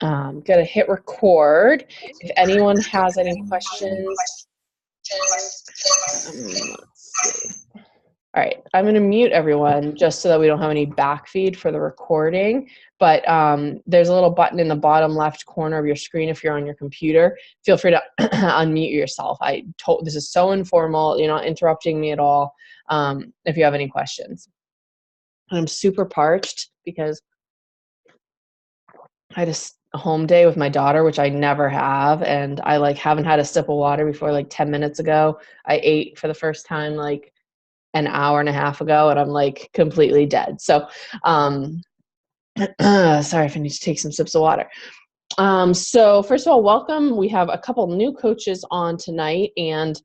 Gonna hit record. If anyone has any questions, let's see. All right, I'm going to mute everyone just so that we don't have any backfeed for the recording. But there's a little button in the bottom left corner of your screen if you're on your computer. Feel free to unmute yourself. This is so informal. You're not interrupting me at all. If you have any questions. I'm super parched because I had a home day with my daughter, which I never have, and I haven't had a sip of water before 10 minutes ago. I ate for the first time an hour and a half ago, and I'm completely dead. So sorry if I need to take some sips of water. So first of all, welcome. We have a couple new coaches on tonight and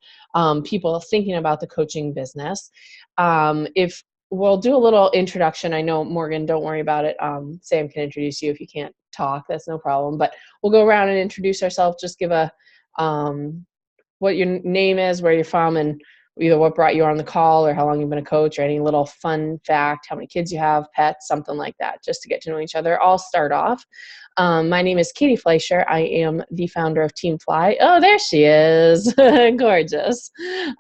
people thinking about the coaching business. If we'll do a little introduction. I know, Morgan, don't worry about it. Sam can introduce you if you can't talk. That's no problem. But we'll go around and introduce ourselves. Just give what your name is, where you're from, and either what brought you on the call or how long you've been a coach or any little fun fact, how many kids you have, pets, something like that, just to get to know each other. I'll start off. My name is Katie Fleischer. I am the founder of Team Fly. Oh, there she is. Gorgeous.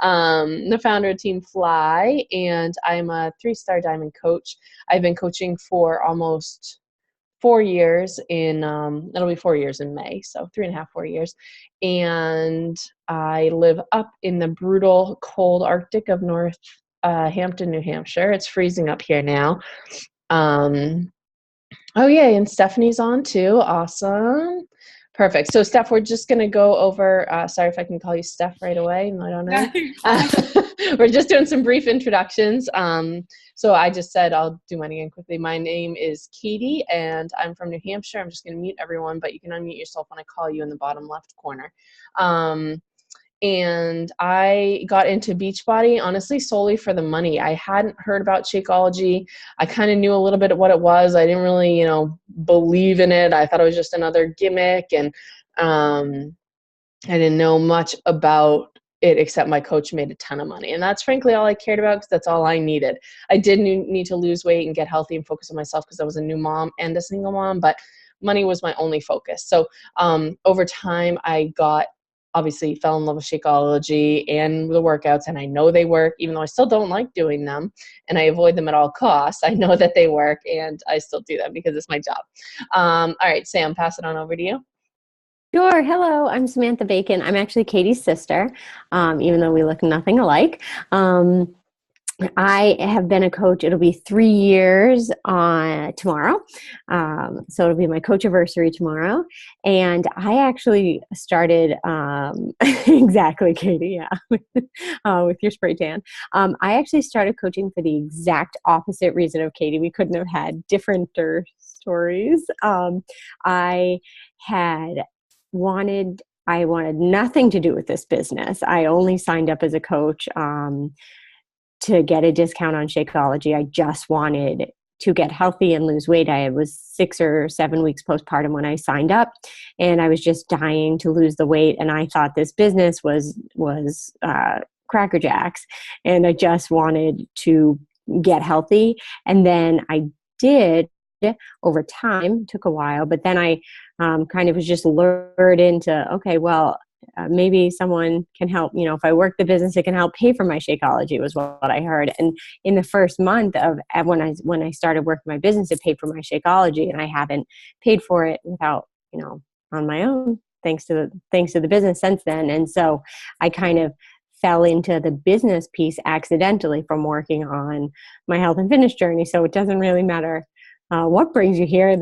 The founder of Team Fly, and I'm a 3-star diamond coach. I've been coaching for almost 4 years it'll be 4 years in May, so 3.5, 4 years. And I live up in the brutal cold Arctic of North Hampton, New Hampshire. It's freezing up here now. Oh, yeah, and Stephanie's on too. Awesome. Perfect. So, Steph, we're just going to go over, sorry if I can call you Steph right away. I don't know. We're just doing some brief introductions. So I just said I'll do mine again quickly. My name is Katie, and I'm from New Hampshire. I'm just going to mute everyone, but you can unmute yourself when I call you in the bottom left corner. And I got into Beachbody, honestly, solely for the money. I hadn't heard about Shakeology. I kind of knew a little bit of what it was. I didn't really, believe in it. I thought it was just another gimmick, and I didn't know much about it except my coach made a ton of money. And that's frankly all I cared about because that's all I needed. I did need to lose weight and get healthy and focus on myself because I was a new mom and a single mom, but money was my only focus. So over time, obviously fell in love with Shakeology and the workouts, and I know they work, even though I still don't like doing them and I avoid them at all costs. I know that they work and I still do them because it's my job. All right, Sam, pass it on over to you. Sure. Hello, I'm Samantha Bacon. I'm actually Katie's sister, even though we look nothing alike. I have been a coach. It'll be 3 years tomorrow. So it'll be my coach anniversary tomorrow. And I actually started, exactly, Katie, yeah, with your spray tan. I actually started coaching for the exact opposite reason of Katie. We couldn't have had differenter stories. I wanted nothing to do with this business. I only signed up as a coach to get a discount on Shakeology. I just wanted to get healthy and lose weight. I was 6 or 7 weeks postpartum when I signed up, and I was just dying to lose the weight. And I thought this business was Cracker Jacks, and I just wanted to get healthy. And then I did over time. Took a while, but then I kind of was just lured into, okay, well, maybe someone can help, if I work the business, it can help pay for my Shakeology, was what I heard. And in the first month of when I started working my business, it paid for my Shakeology, and I haven't paid for it without, on my own, thanks to the business since then. And so I kind of fell into the business piece accidentally from working on my health and fitness journey. So it doesn't really matter what brings you here.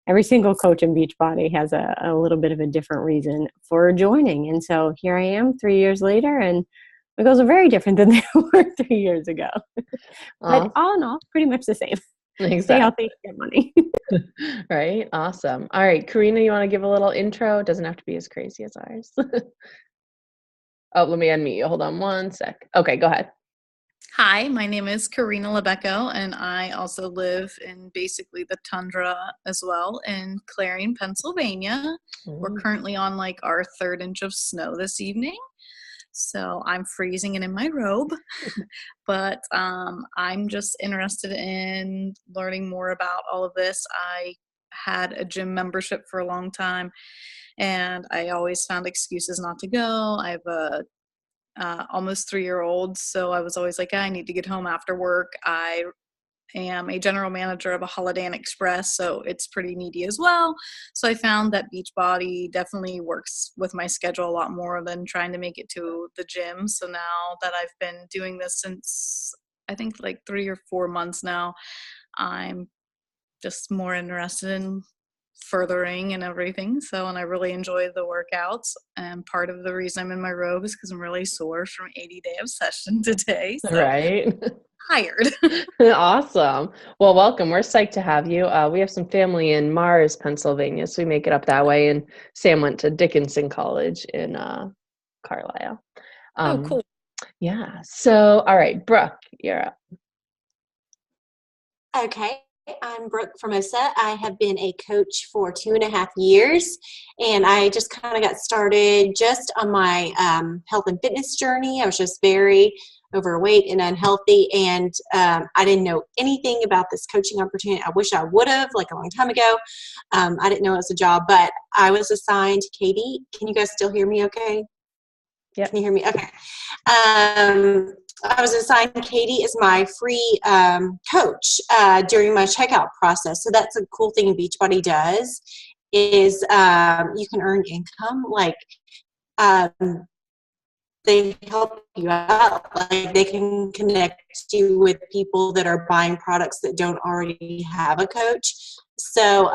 Every single coach in Beachbody has a little bit of a different reason for joining. And so here I am 3 years later, and my goals are very different than they were 3 years ago. But all in all, pretty much the same. Exactly. Stay healthy, get money. Right? Awesome. All right, Karina, you want to give a little intro? It doesn't have to be as crazy as ours. Oh, let me unmute you. Hold on one sec. Okay, go ahead. Hi, my name is Karina Lebeco, and I also live in basically the tundra as well in Clarion, Pennsylvania. We're currently on our 3rd inch of snow this evening, so I'm freezing and in my robe. But I'm just interested in learning more about all of this. I had a gym membership for a long time, and I always found excuses not to go. I have a almost 3-year-old, so I was always like, I need to get home after work. I am a general manager of a Holiday Inn Express, so it's pretty needy as well. So I found that Beachbody definitely works with my schedule a lot more than trying to make it to the gym. So now that I've been doing this since I think like 3 or 4 months now, I'm just more interested in furthering and everything. So, and I really enjoy the workouts. And part of the reason I'm in my robe is because I'm really sore from 80-day obsession today. So Right. tired. Awesome. Well, welcome. We're psyched to have you. We have some family in Mars, Pennsylvania, so we make it up that way. And Sam went to Dickinson College in Carlisle. Oh, cool. Yeah. So, all right, Brooke, you're up. Okay, I'm Brooke Formosa. I have been a coach for 2.5 years, and I just kind of got started just on my health and fitness journey. I was just very overweight and unhealthy, and I didn't know anything about this coaching opportunity. I wish I would have, like a long time ago. I didn't know it was a job, but I was assigned Katie. Can you guys still hear me okay? Yep. Can you hear me? Okay. I was assigned Katie as my free coach during my checkout process. So that's a cool thing Beachbody does is you can earn income. Like they help you out. Like they can connect you with people that are buying products that don't already have a coach. So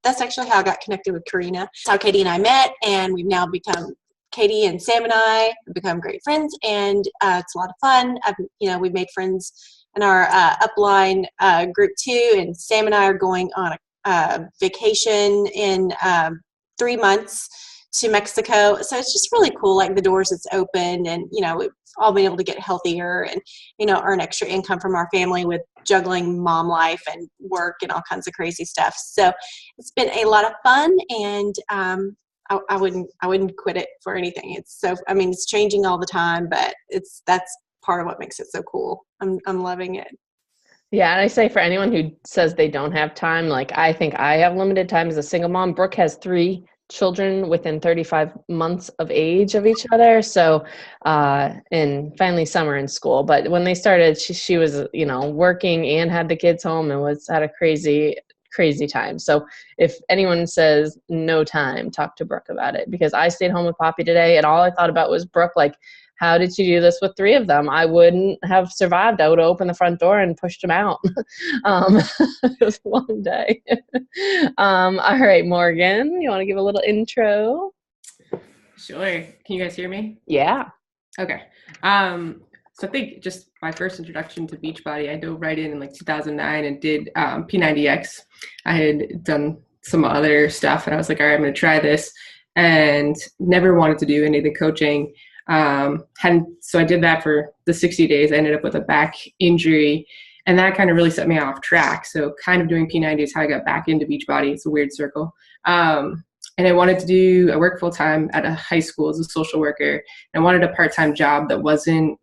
that's actually how I got connected with Karina. That's how Katie and I met, and we've now become Katie and Sam and I have become great friends, and it's a lot of fun. We've made friends in our upline group too, and Sam and I are going on a vacation in 3 months to Mexico. So it's just really cool, like the doors it's opened, and we've all been able to get healthier and earn extra income from our family with juggling mom life and work and all kinds of crazy stuff. So it's been a lot of fun, and I wouldn't quit it for anything. It's changing all the time, but that's part of what makes it so cool. I'm loving it. Yeah, and I say for anyone who says they don't have time, like I think I have limited time as a single mom. Brooke has 3 children within 35 months of age of each other. So, and finally some are in school. But when they started, she was, working and had the kids home and had a crazy time. So if anyone says no time, talk to Brooke about it, because I stayed home with Poppy today and all I thought about was Brooke, like, how did you do this with 3 of them? I wouldn't have survived. I would have opened the front door and pushed them out. It was a long day. All right, Morgan, you want to give a little intro? Sure. Can you guys hear me? Yeah. Okay. So I think just my first introduction to Beachbody, I dove right in like 2009 and did P90X. I had done some other stuff and I was like, all right, I'm going to try this, and never wanted to do any of the coaching. So I did that for the 60 days. I ended up with a back injury, and that kind of really set me off track. So kind of doing P90 is how I got back into Beachbody. It's a weird circle. And I wanted to I worked full time at a high school as a social worker. And I wanted a part-time job that wasn't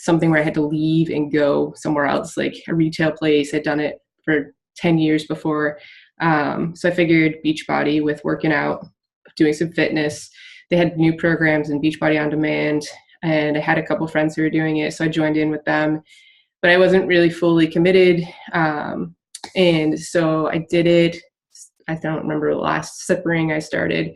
something where I had to leave and go somewhere else, like a retail place. I'd done it for 10 years before. So I figured Beachbody, with working out, doing some fitness. They had new programs in Beachbody On Demand, and I had a couple friends who were doing it. So I joined in with them, but I wasn't really fully committed. And so I did it. I don't remember last spring I started,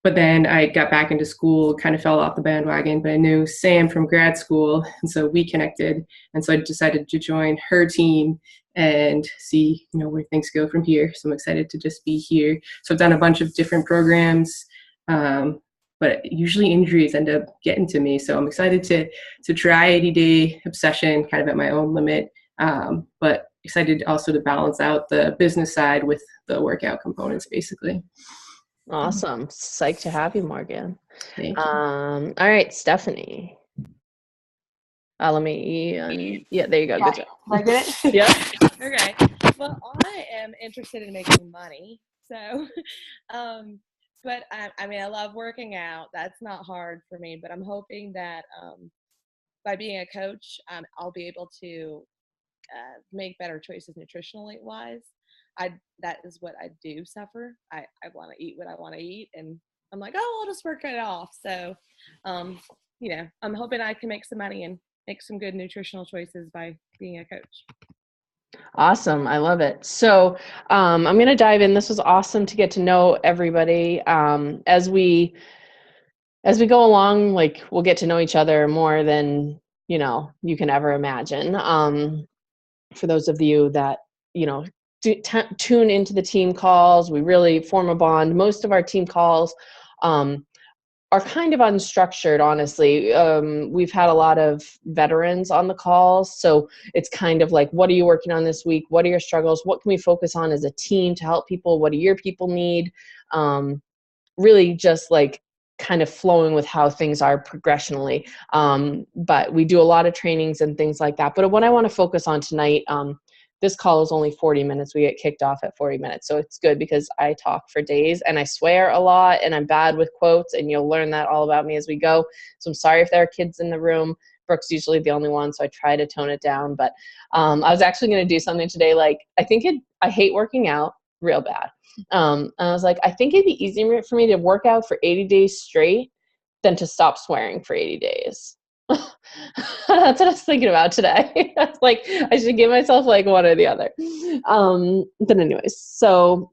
but then I got back into school, kind of fell off the bandwagon, but I knew Sam from grad school. And so we connected. And so I decided to join her team and see, where things go from here. So I'm excited to just be here. So I've done a bunch of different programs, but usually injuries end up getting to me. So I'm excited to try 80-day obsession kind of at my own limit, but excited also to balance out the business side with the workout components, basically. Awesome. Psyched to have you, Morgan. Thank you. All right, Stephanie. Let me, yeah, there you go. Good job. Am I good? Yeah. Okay. Well, I am interested in making money. So, but I love working out. That's not hard for me, but I'm hoping that by being a coach, I'll be able to make better choices nutritionally wise. that is what I do suffer. I want to eat what I want to eat, and I'm like, oh, I'll just work it off. So, you know, I'm hoping I can make some money and make some good nutritional choices by being a coach. Awesome. I love it. So I'm going to dive in. This was awesome to get to know everybody. As we go along, like we'll get to know each other more than, you know, you can ever imagine. For those of you that, you know, tune into the team calls, we really form a bond. Most of our team calls are kind of unstructured, honestly. We've had a lot of veterans on the calls, so it's kind of like, what are you working on this week? What are your struggles? What can we focus on as a team to help people? What do your people need? Really just like kind of flowing with how things are progressionally. But we do a lot of trainings and things like that. But what I want to focus on tonight, this call is only 40 minutes. We get kicked off at 40 minutes. So it's good because I talk for days and I swear a lot and I'm bad with quotes, and you'll learn that all about me as we go. So I'm sorry if there are kids in the room. Brooke's usually the only one, so I try to tone it down. But I was actually going to do something today. Like, I hate working out real bad. And I was like, I think it'd be easier for me to work out for 80 days straight than to stop swearing for 80 days. That's what I was thinking about today. I was like, I should give myself like one or the other. But anyways, so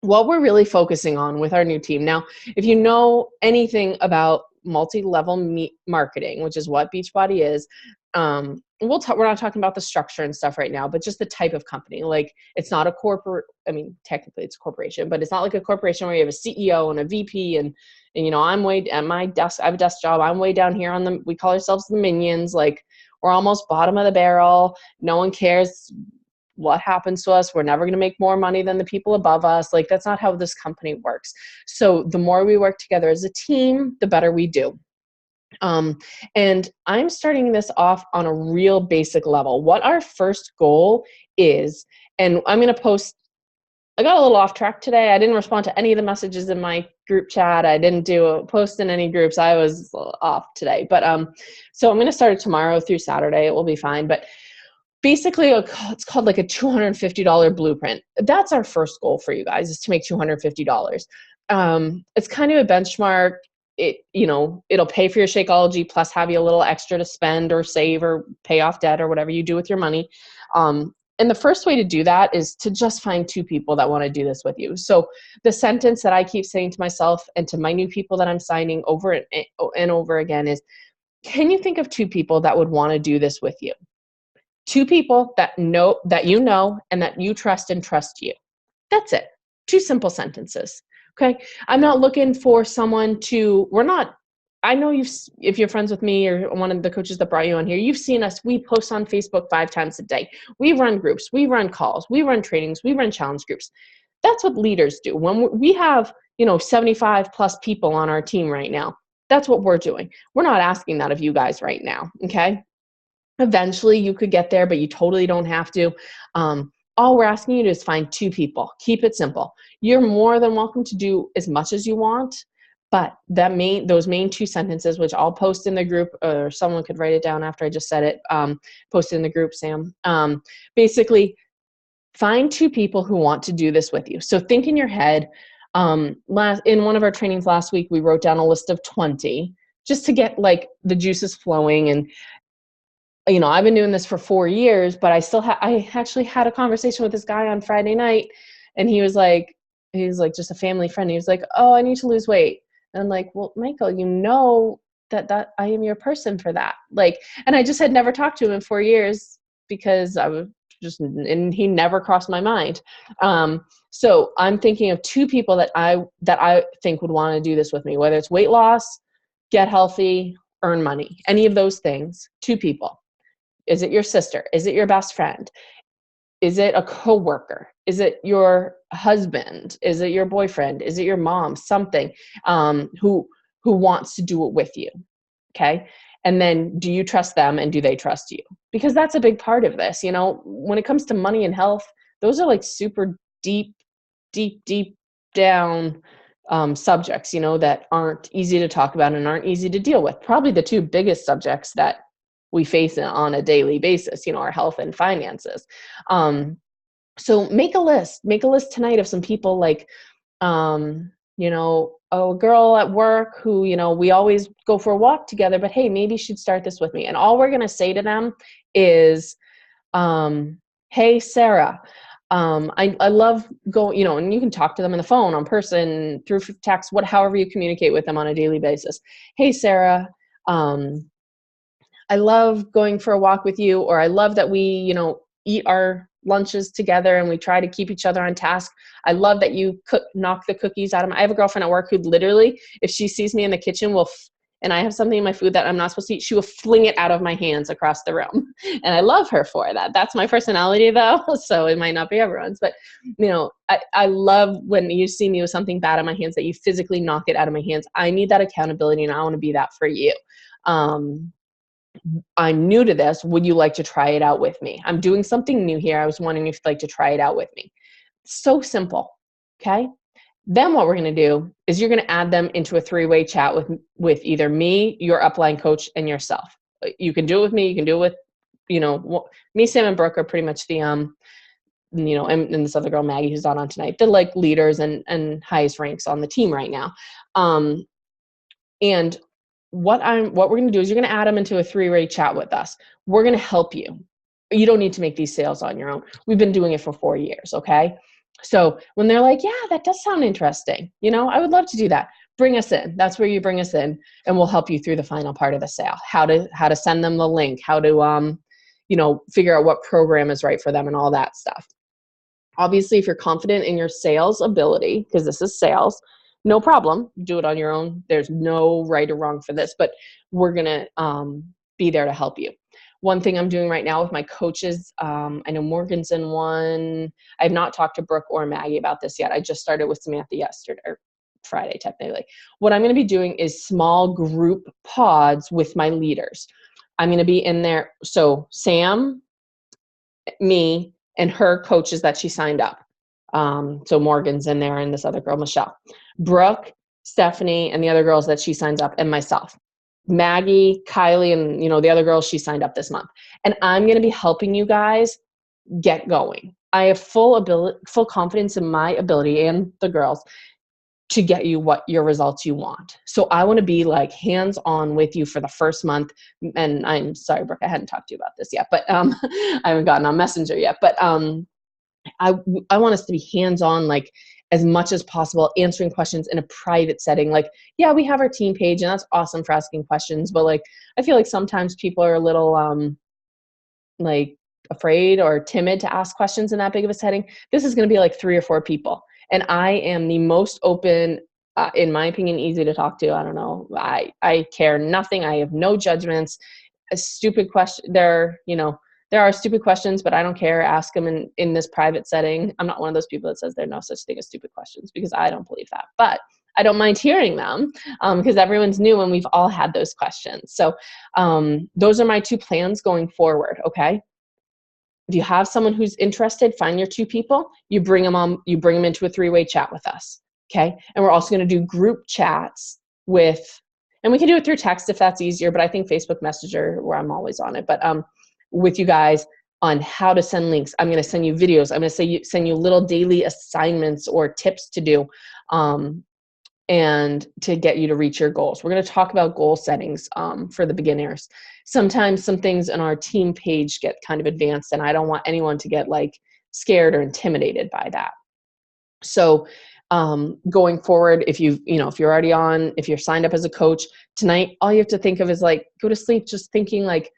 what we're really focusing on with our new team now, if you know anything about multi-level marketing, which is what Beachbody is, we're not talking about the structure and stuff right now, but just the type of company. Like, it's not a corporate, I mean, technically it's a corporation, but it's not like a corporation where you have a CEO and a VP and you know, I'm way at my desk, I have a desk job. I'm way down here we call ourselves the minions. Like, we're almost bottom of the barrel. No one cares what happens to us. We're never going to make more money than the people above us. Like, that's not how this company works. So the more we work together as a team, the better we do. And I'm starting this off on a real basic level. What our first goal is, and I'm going to post, I got a little off track today. I didn't respond to any of the messages in my group chat. I didn't do a post in any groups. I was off today. But so I'm going to start it tomorrow through Saturday. It will be fine. But basically, it's called like a $250 blueprint. That's our first goal for you guys, is to make $250. It's kind of a benchmark. It'll pay for your Shakeology plus have you a little extra to spend or save or pay off debt or whatever you do with your money. And the first way to do that is to just find 2 people that want to do this with you. So the sentence that I keep saying to myself and to my new people that I'm signing over and over again is, can you think of 2 people that would want to do this with you? 2 people that you know and that you trust and trust you. That's it. 2 simple sentences. Okay. I'm not looking for someone I know if you're friends with me or one of the coaches that brought you on here, you've seen us. We post on Facebook 5 times a day. We run groups, we run calls, we run trainings, we run challenge groups. That's what leaders do. When we have, 75 plus people on our team right now, that's what we're doing. We're not asking that of you guys right now. Okay. Eventually you could get there, but you totally don't have to. All we're asking you to do is find 2 people. Keep it simple. You're more than welcome to do as much as you want, but those main 2 sentences, which I'll post in the group, or someone could write it down after I just said it, post it in the group, Sam. Basically, find 2 people who want to do this with you. So think in your head. In one of our trainings last week, we wrote down a list of 20 just to get like the juices flowing. And I've been doing this for 4 years, but I actually had a conversation with this guy on Friday night, and he was like just a family friend. He was like, oh, I need to lose weight. And I'm like, well, Michael, that I am your person for that. Like, and I just had never talked to him in 4 years because and he never crossed my mind. So I'm thinking of 2 people that I think would want to do this with me, whether it's weight loss, get healthy, earn money, any of those things. 2 people. Is it your sister? Is it your best friend? Is it a coworker? Is it your husband? Is it your boyfriend? Is it your mom? Something who wants to do it with you. Okay. And then do you trust them and do they trust you? Because that's a big part of this. When it comes to money and health, those are like super deep down subjects, that aren't easy to talk about and aren't easy to deal with. Probably the 2 biggest subjects that we face on a daily basis, our health and finances. So make a list tonight of some people, like, a girl at work who, we always go for a walk together, but hey, maybe she'd start this with me. And all we're going to say to them is, hey, Sarah, I love going, and you can talk to them on the phone, on person, through text, however you communicate with them on a daily basis. Hey, Sarah, I love going for a walk with you, or I love that we, eat our lunches together and we try to keep each other on task. I love that you knock the cookies out of I have a girlfriend at work who literally, if she sees me in the kitchen, and I have something in my food that I'm not supposed to eat, she will fling it out of my hands across the room. And I love her for that. That's my personality though. So it might not be everyone's, but I love when you see me with something bad in my hands that you physically knock it out of my hands. I need that accountability, and I want to be that for you. I'm new to this. Would you like to try it out with me? I'm doing something new here. I was wondering if you'd like to try it out with me. So simple. Okay. Then what we're going to do is you're going to add them into a 3-way chat with either me, your upline coach, and yourself. You can do it with me. You can do it with, me, Sam, and Brooke are pretty much the, and this other girl, Maggie, who's not on tonight. They're like leaders and highest ranks on the team right now. And what we're going to do is you're going to add them into a 3-way chat with us. We're going to help you. You don't need to make these sales on your own. We've been doing it for 4 years. Okay. So when they're like, yeah, that does sound interesting. I would love to do that. Bring us in. That's where you bring us in, and we'll help you through the final part of the sale. How to send them the link, how to, figure out what program is right for them and all that stuff. Obviously, if you're confident in your sales ability, because this is sales, no problem. Do it on your own. There's no right or wrong for this, but we're going to be there to help you. One thing I'm doing right now with my coaches, I know Morgan's in one. I have not talked to Brooke or Maggie about this yet. I just started with Samantha yesterday, or Friday technically. What I'm going to be doing is small group pods with my leaders. I'm going to be in there. So Sam, me, and her coaches that she signed up. So Morgan's in there, and this other girl, Michelle, Brooke, Stephanie, and the other girls that she signs up, and myself, Maggie, Kylie, and the other girls she signed up this month. And I'm going to be helping you guys get going. I have full confidence in my ability and the girls to get you what your results you want. So I want to be like hands-on with you for the first month. And I'm sorry, Brooke, I hadn't talked to you about this yet, but I haven't gotten on Messenger yet, but I want us to be hands-on, like as much as possible, answering questions in a private setting. Like, yeah, we have our team page, and that's awesome for asking questions. But like, I feel like sometimes people are a little like afraid or timid to ask questions in that big of a setting. This is going to be like 3 or 4 people. And I am the most open, in my opinion, easy to talk to. I don't know. I care nothing. I have no judgments. A stupid question. There are stupid questions, but I don't care. Ask them in this private setting. I'm not one of those people that says there's no such thing as stupid questions, because I don't believe that. But I don't mind hearing them because everyone's new and we've all had those questions. So those are my 2 plans going forward, okay? If you have someone who's interested, find your 2 people. You bring them into a 3-way chat with us, okay? And we're also going to do group chats and we can do it through text if that's easier, but I think Facebook Messenger, where I'm always on it, but with you guys on how to send links. I'm going to send you videos. I'm going to send you little daily assignments or tips to do and to get you to reach your goals. We're going to talk about goal settings for the beginners. Sometimes some things in our team page get kind of advanced, and I don't want anyone to get like scared or intimidated by that. So going forward, if you're already on, if you're signed up as a coach tonight, all you have to think of is like, go to sleep just thinking like,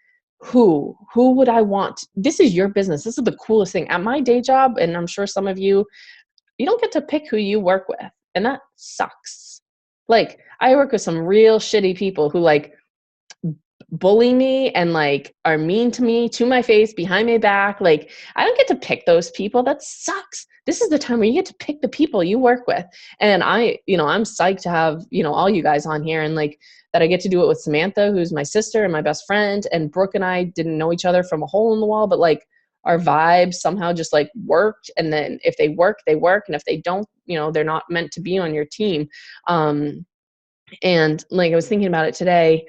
who would I want? This is your business. This is the coolest thing. At my day job, and I'm sure some of you don't get to pick who you work with. And that sucks. Like, I work with some real shitty people who like bully me and like are mean to me, to my face, behind my back. Like, I don't get to pick those people. That sucks. This is the time where you get to pick the people you work with. And I'm psyched to have, all you guys on here, and like that I get to do it with Samantha, who's my sister and my best friend. And Brooke and I didn't know each other from a hole in the wall, but like our vibes somehow just like worked. And then if they work, they work. And if they don't, they're not meant to be on your team. And like, I was thinking about it today.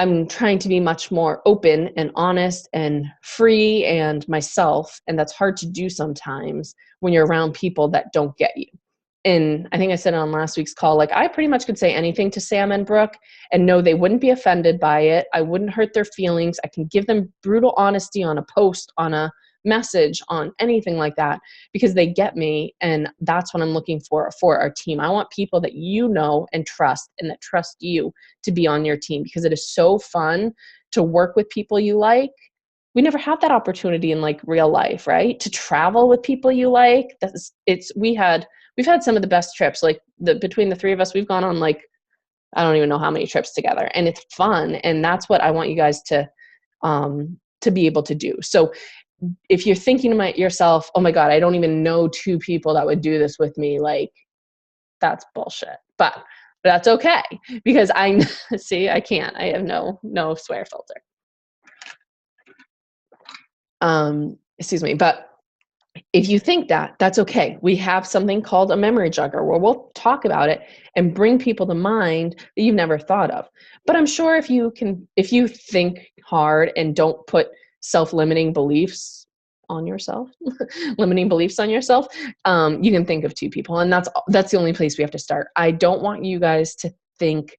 I'm trying to be much more open and honest and free and myself. And that's hard to do sometimes when you're around people that don't get you. And I think I said on last week's call, like I pretty much could say anything to Sam and Brooke and know they wouldn't be offended by it. I wouldn't hurt their feelings. I can give them brutal honesty on a post, on a message, on anything like that, because they get me. And that's what I'm looking for our team. I want people that you know and trust, and that trust you to be on your team, because it is so fun to work with people you like. We never had that opportunity in like real life, right? To travel with people you like. We've had some of the best trips. Like between the three of us, we've gone on like, I don't even know how many trips together, and it's fun. And that's what I want you guys to be able to do. So if you're thinking to yourself, oh my God, I don't even know two people that would do this with me, like that's bullshit. But that's okay, because I can't. I have no swear filter. Excuse me. But if you think that, that's okay. We have something called a memory jogger where we'll talk about it and bring people to mind that you've never thought of. But I'm sure if you think hard and don't put self-limiting beliefs on yourself, limiting beliefs on yourself, you can think of two people. And that's the only place we have to start. I don't want you guys to think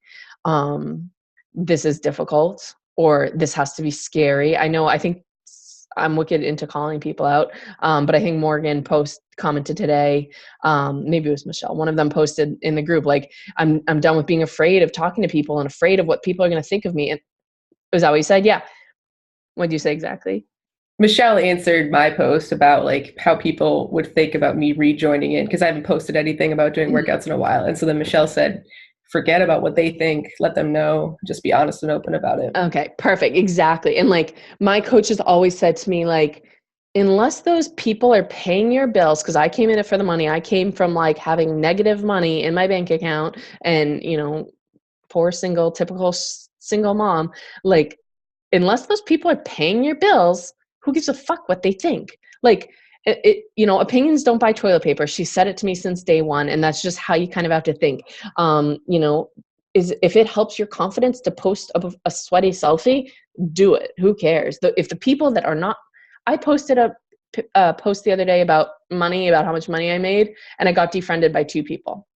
this is difficult or this has to be scary. I think I'm wicked into calling people out. But I think Morgan commented today, maybe it was Michelle, one of them posted in the group, like, I'm done with being afraid of talking to people and afraid of what people are going to think of me. And was that what you said? Yeah. What did you say exactly? Michelle answered my post about like how people would think about me rejoining in, because I haven't posted anything about doing workouts in a while. And so then Michelle said, forget about what they think, let them know, just be honest and open about it. Okay, perfect. Exactly. And like my coaches always said to me, like, unless those people are paying your bills, because I came in it for the money. I came from like having negative money in my bank account and, poor typical single mom, like, unless those people are paying your bills, who gives a fuck what they think? Like, opinions don't buy toilet paper. She said it to me since day one, and that's just how you kind of have to think. Is if it helps your confidence to post a sweaty selfie, do it. Who cares? If the people that are not, I posted a post the other day about money, about how much money I made, and I got defriended by two people.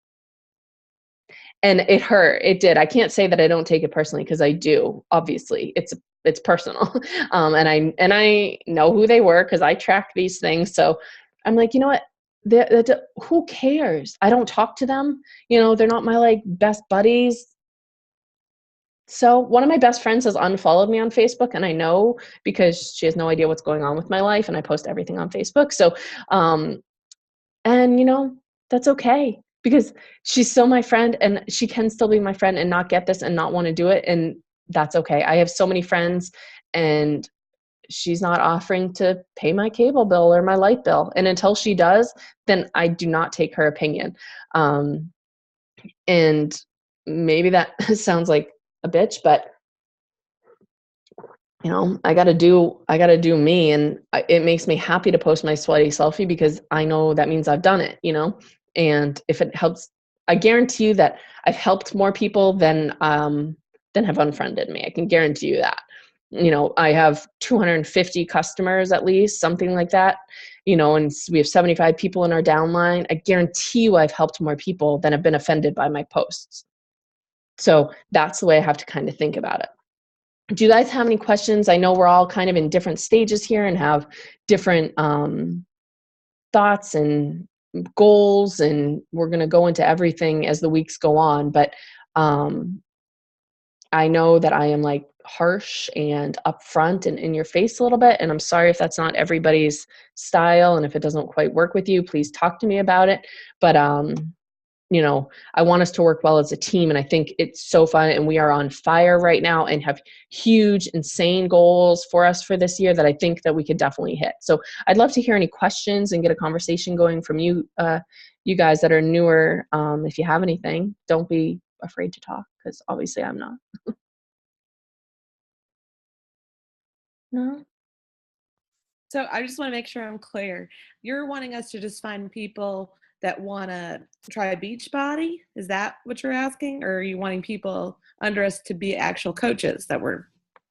And it hurt. It did. I can't say that I don't take it personally, because I do. Obviously, it's personal. And I know who they were because I track these things. So I'm like, you know what? Who cares? I don't talk to them. They're not my like best buddies. So one of my best friends has unfollowed me on Facebook, and I know because she has no idea what's going on with my life, and I post everything on Facebook. So, and that's okay, because she's still my friend, and she can still be my friend and not get this and not want to do it. And that's okay. I have so many friends, and she's not offering to pay my cable bill or my light bill. And until she does, then I do not take her opinion. And maybe that sounds like a bitch, but I got to do me. And it makes me happy to post my sweaty selfie, because I know that means I've done it, and if it helps, I guarantee you that I've helped more people than have unfriended me. I can guarantee you that. I have 250 customers, at least, something like that, and we have 75 people in our downline. I guarantee you I've helped more people than have been offended by my posts. So that's the way I have to kind of think about it. Do you guys have any questions? I know we're all kind of in different stages here and have different thoughts and goals, and we're going to go into everything as the weeks go on. But I know that I am like harsh and upfront and in your face a little bit, and I'm sorry if that's not everybody's style, and if it doesn't quite work with you, please talk to me about it. But I want us to work well as a team, and I think it's so fun, and we are on fire right now and have huge, insane goals for us for this year that I think that we could definitely hit. So I'd love to hear any questions and get a conversation going from you, you guys that are newer. If you have anything, don't be afraid to talk, because obviously I'm not. No? So I just want to make sure I'm clear. You're wanting us to just find people that want to try Beachbody? Is that what you're asking? Or are you wanting people under us to be actual coaches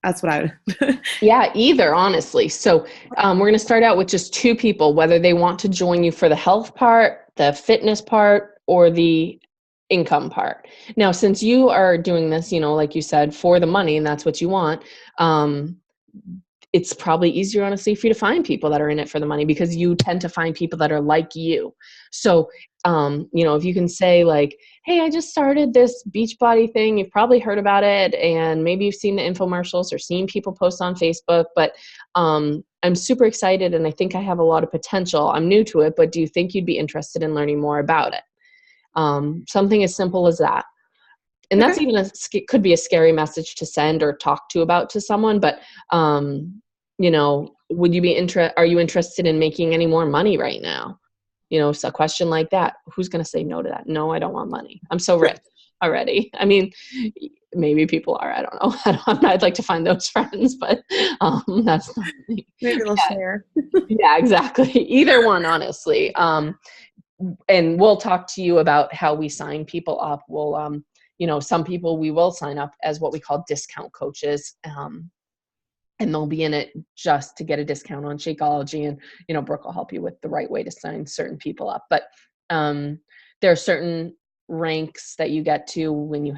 that's what I would. Yeah, either, honestly. So we're going to start out with just 2 people, whether they want to join you for the health part, the fitness part, or the income part. Now, since you are doing this, like you said, for the money, and that's what you want, it's probably easier, honestly, for you to find people that are in it for the money, because you tend to find people that are like you. So, if you can say like, hey, I just started this Beachbody thing. You've probably heard about it, and maybe you've seen the infomercials or seen people post on Facebook, but I'm super excited and I think I have a lot of potential. I'm new to it, but do you think you'd be interested in learning more about it? Something as simple as that. And that's even could be a scary message to send or talk to someone, but would you be are you interested in making any more money right now? So a question like that, who's going to say no to that? No, I don't want money. I'm so rich already. I mean, maybe people are, I don't know. I'd like to find those friends, but that's not me. Maybe they'll share. Yeah, exactly. Either one, honestly. And we'll talk to you about how we sign people up. We'll, some people we will sign up as what we call discount coaches. And they'll be in it just to get a discount on Shakeology. And, Brooke will help you with the right way to sign certain people up. But there are certain ranks that you get to when you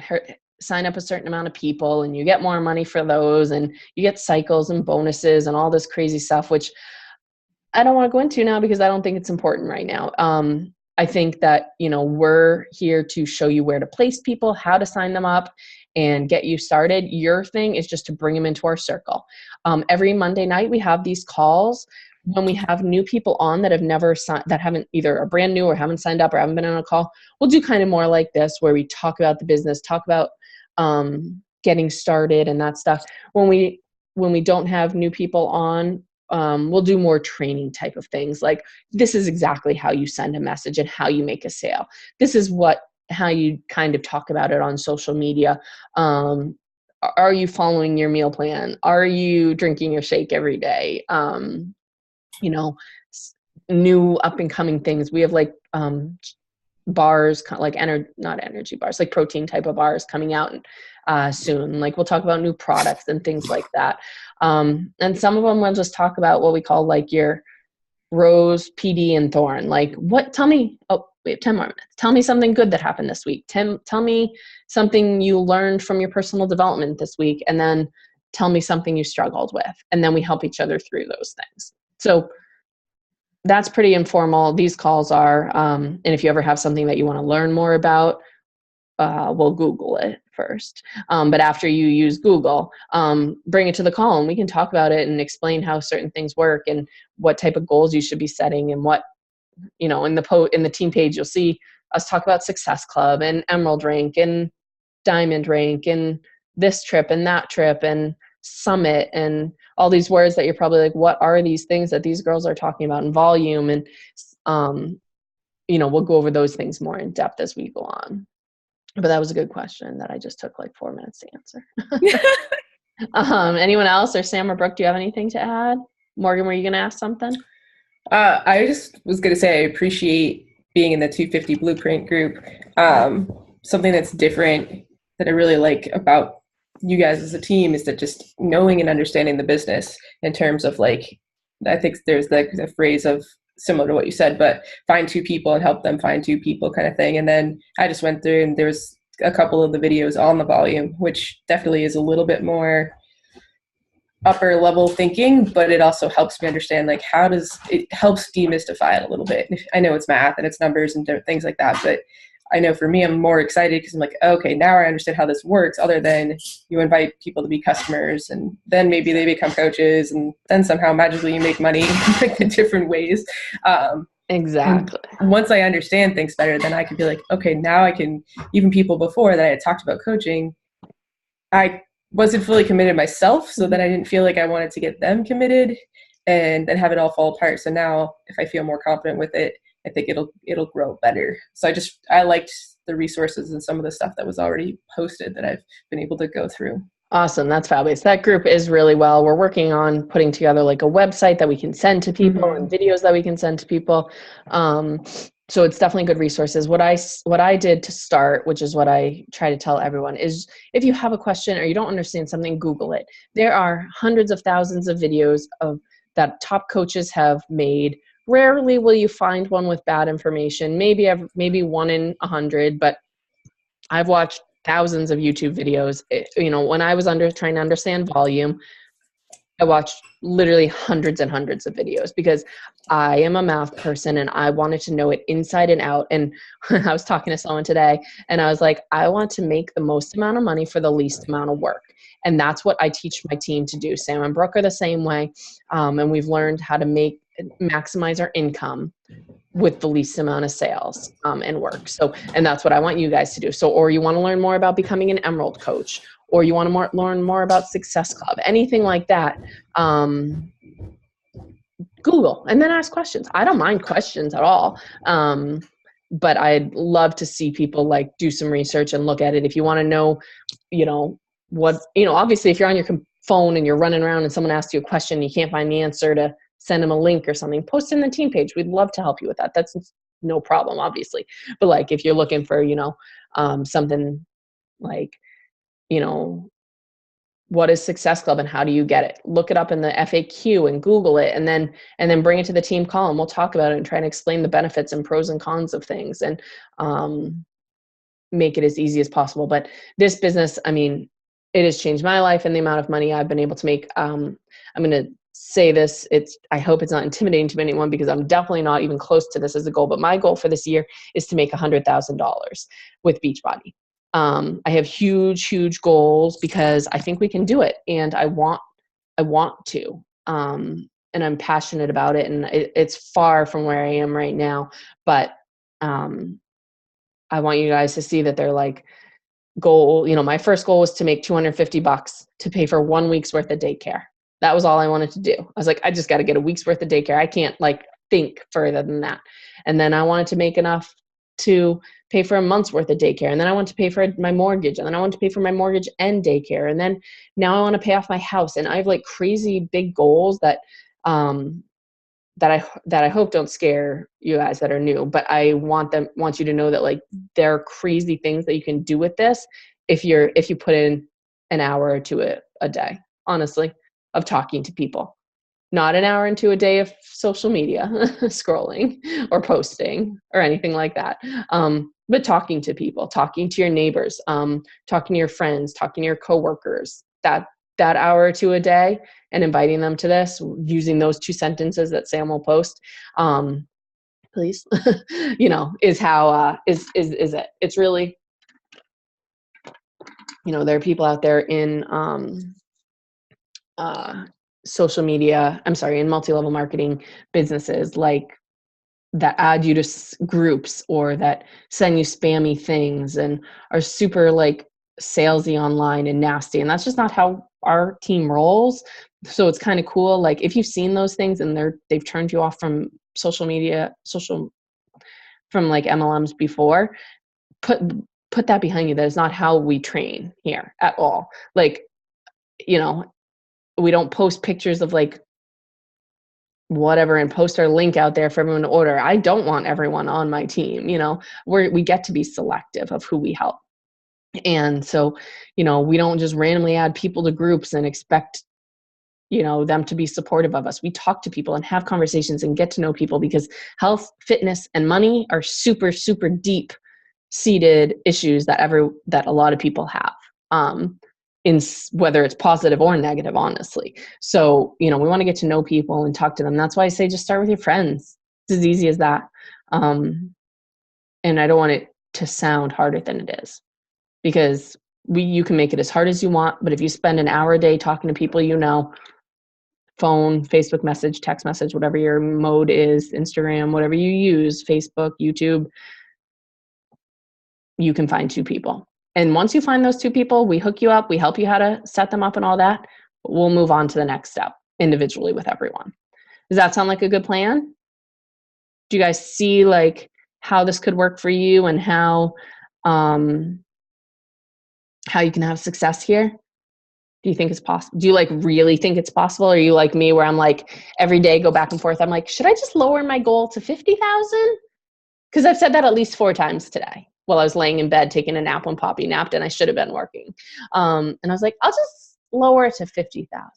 sign up a certain amount of people, and you get more money for those, and you get cycles and bonuses and all this crazy stuff, which I don't want to go into now because I don't think it's important right now. I think that, we're here to show you where to place people, how to sign them up, and get you started. Your thing is just to bring them into our circle. Every Monday night, we have these calls when we have new people on that have never signed, that haven't either are brand new or haven't signed up or haven't been on a call. We'll do kind of more like this, where we talk about the business, talk about getting started and that stuff. When we don't have new people on, we'll do more training type of things. Like, this is exactly how you send a message and how you make a sale. This is how you kind of talk about it on social media. Are you following your meal plan? Are you drinking your shake every day? New up and coming things. We have like bars, like not energy bars, like protein type of bars coming out soon. Like, we'll talk about new products and things like that. And some of them we'll just talk about what we call like your Rose, PD, and Thorn. Like, tell me, we have 10 more minutes. Tell me something good that happened this week. Tell me something you learned from your personal development this week, and then tell me something you struggled with. And then we help each other through those things. So that's pretty informal. These calls are, and if you ever have something that you want to learn more about, we'll Google it first. But after you use Google, bring it to the call and we can talk about it and explain how certain things work and what type of goals you should be setting, and what, in the team page, you'll see us talk about Success Club and Emerald Rank and Diamond Rank and this trip and that trip and Summit and all these words that you're probably like, what are these things that these girls are talking about in volume? And, we'll go over those things more in depth as we go on. But that was a good question that I just took like 4 minutes to answer. Anyone else, or Sam or Brooke, do you have anything to add? Morgan, were you going to ask something? I just was going to say I appreciate being in the 250 Blueprint group. Something that's different that I really like about you guys as a team is that just knowing and understanding the business in terms of like, I think there's the phrase of similar to what you said, but find 2 people and help them find 2 people kind of thing. And then I just went through and there's a couple of the videos on the volume, which definitely is a little bit more upper level thinking, but it also helps me understand like it helps demystify it a little bit. I know it's math and it's numbers and things like that, but I know for me, I'm more excited because I'm like, okay, now I understand how this works, other than you invite people to be customers and then maybe they become coaches and then somehow magically you make money like in different ways. Exactly. Once I understand things better, then I can be like, okay, now I can, even people before that I had talked about coaching, I wasn't fully committed myself, so that I didn't feel like I wanted to get them committed and then have it all fall apart. So now if I feel more confident with it, I think it'll grow better. So I liked the resources and some of the stuff that was already posted that I've been able to go through. Awesome. That's fabulous. That group is really well. We're working on putting together like a website that we can send to people and videos that we can send to people. so it's definitely good resources. What I did to start, which is what I try to tell everyone, is if you have a question or you don't understand something, Google it. There are hundreds of thousands of videos that top coaches have made. Rarely will you find one with bad information. Maybe 1 in 100, but I've watched thousands of YouTube videos. When I was trying to understand volume, I watched literally hundreds and hundreds of videos because I am a math person and I wanted to know it inside and out. And I was talking to someone today and I was like, I want to make the most amount of money for the least amount of work. And that's what I teach my team to do. Sam and Brooke are the same way. And we've learned how to maximize our income with the least amount of sales and work. So, and that's what I want you guys to do. So, or you want to learn more about becoming an Emerald coach, or you want to learn more about Success Club, anything like that, Google and then ask questions. I don't mind questions at all. But I'd love to see people like do some research and look at it. If you want to know, obviously if you're on your phone and you're running around and someone asks you a question, you can't find the answer, to send them a link or something, post in the team page. We'd love to help you with that. That's no problem, obviously. But like, if you're looking for, something like, what is Success Club and how do you get it? Look it up in the FAQ and Google it, and then bring it to the team call and we'll talk about it and try and explain the benefits and pros and cons of things and make it as easy as possible. But this business, it has changed my life and the amount of money I've been able to make. I'm going to say this, I hope it's not intimidating to anyone because I'm definitely not even close to this as a goal, but my goal for this year is to make $100,000 with Beachbody. I have huge goals because I think we can do it and I want to, and I'm passionate about it, and it's far from where I am right now, but, I want you guys to see that they're like goal. My first goal was to make $250 to pay for 1 week's worth of daycare. That was all I wanted to do. I was like, I just got to get a week's worth of daycare. I can't think further than that. And then I wanted to make enough to pay for a month's worth of daycare. And then I want to pay for my mortgage. And then I want to pay for my mortgage and daycare. And then now I want to pay off my house. And I have like crazy big goals that I hope don't scare you guys that are new, but I want you to know that like there are crazy things that you can do with this if you put in an hour or two a day, honestly, of talking to people. Not an hour into a day of social media scrolling or posting or anything like that. But talking to people, talking to your neighbors, talking to your friends, talking to your coworkers, that hour or two a day, and inviting them to this using those 2 sentences that Sam will post, please, is how, is it. It's really, there are people out there in, social media, in multi-level marketing businesses like that add you to groups or that send you spammy things and are super like salesy online and nasty. And that's just not how our team rolls. So it's kind of cool. Like if you've seen those things and they've turned you off from social media, from like MLMs before, put that behind you. That is not how we train here at all. Like, we don't post pictures of like whatever and post our link out there for everyone to order. I don't want everyone on my team. We get to be selective of who we help. And so, we don't just randomly add people to groups and expect, them to be supportive of us. We talk to people and have conversations and get to know people because health, fitness, and money are super, super deep seated issues that a lot of people have. In whether it's positive or negative, honestly. So, we want to get to know people and talk to them. That's why I say just start with your friends. It's as easy as that. And I don't want it to sound harder than it is, because you can make it as hard as you want. But if you spend an hour a day talking to people, phone, Facebook message, text message, whatever your mode is, Instagram, whatever you use, Facebook, YouTube, you can find 2 people. And once you find those 2 people, we hook you up, we help you how to set them up and all that. We'll move on to the next step individually with everyone. Does that sound like a good plan? Do you guys see like how this could work for you and how you can have success here? Do you think it's possible? Do you like really think it's possible? Or are you like me where I'm like every day go back and forth? I'm like, should I just lower my goal to 50,000? Because I've said that at least 4 times today while I was laying in bed taking a nap when Poppy napped and I should have been working. And I was like, I'll just lower it to 50,000.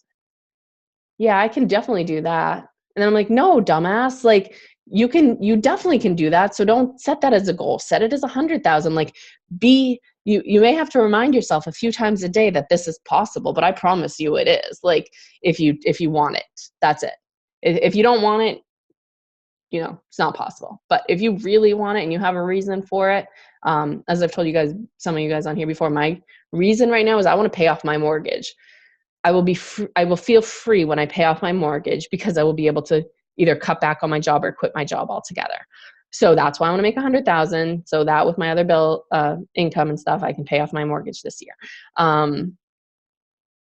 Yeah, I can definitely do that. And then I'm like, no, dumbass, like you definitely can do that. So don't set that as a goal. Set it as 100,000. Like you may have to remind yourself a few times a day that this is possible, but I promise you it is. Like if you want it, that's it. If you don't want it, it's not possible. But if you really want it and you have a reason for it, as I've told you guys, some of you guys on here before, my reason right now is I want to pay off my mortgage. I will feel free when I pay off my mortgage because I will be able to either cut back on my job or quit my job altogether. So that's why I want to make 100,000. So that with my other bill income and stuff, I can pay off my mortgage this year.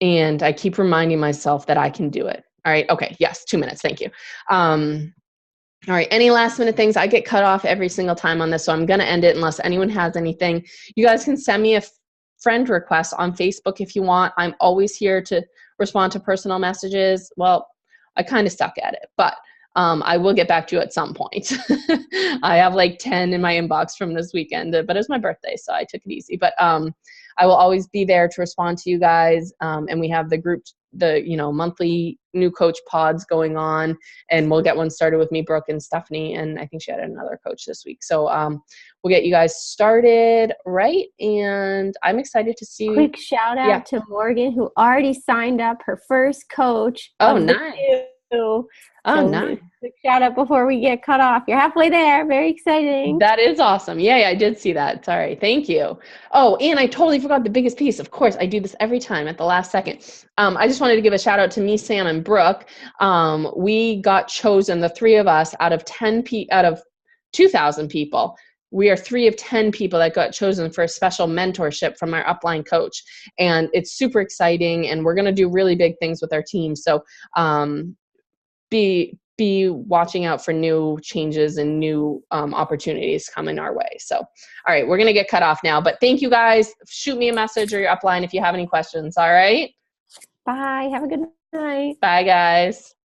And I keep reminding myself that I can do it. All right. Okay. Yes. 2 minutes. Thank you. All right. Any last minute things? I get cut off every single time on this, so I'm going to end it unless anyone has anything. You guys can send me a friend request on Facebook if you want. I'm always here to respond to personal messages. Well, I kind of suck at it, but I will get back to you at some point. I have like 10 in my inbox from this weekend, but it was my birthday, so I took it easy. But I will always be there to respond to you guys. And we have the group, monthly new coach pods going on, and we'll get one started with me, Brooke, and Stephanie, and I think she had another coach this week. So we'll get you guys started, right? And I'm excited to see. Quick shout out to Morgan, who already signed up her first coach. Oh, nice. Nice. Quick shout out before we get cut off. You're halfway there. Very exciting. That is awesome. Yeah, I did see that. Sorry. Thank you. Oh, and I totally forgot the biggest piece. Of course, I do this every time at the last second. I just wanted to give a shout out to me, Sam, and Brooke. We got chosen, the 3 of us, out of 2,000 people. We are 3 of 10 people that got chosen for a special mentorship from our upline coach. And it's super exciting, and we're going to do really big things with our team. So be watching out for new changes and new opportunities coming our way. So, all right, we're going to get cut off now. But thank you, guys. Shoot me a message or your upline if you have any questions. All right? Bye. Have a good night. Bye, guys.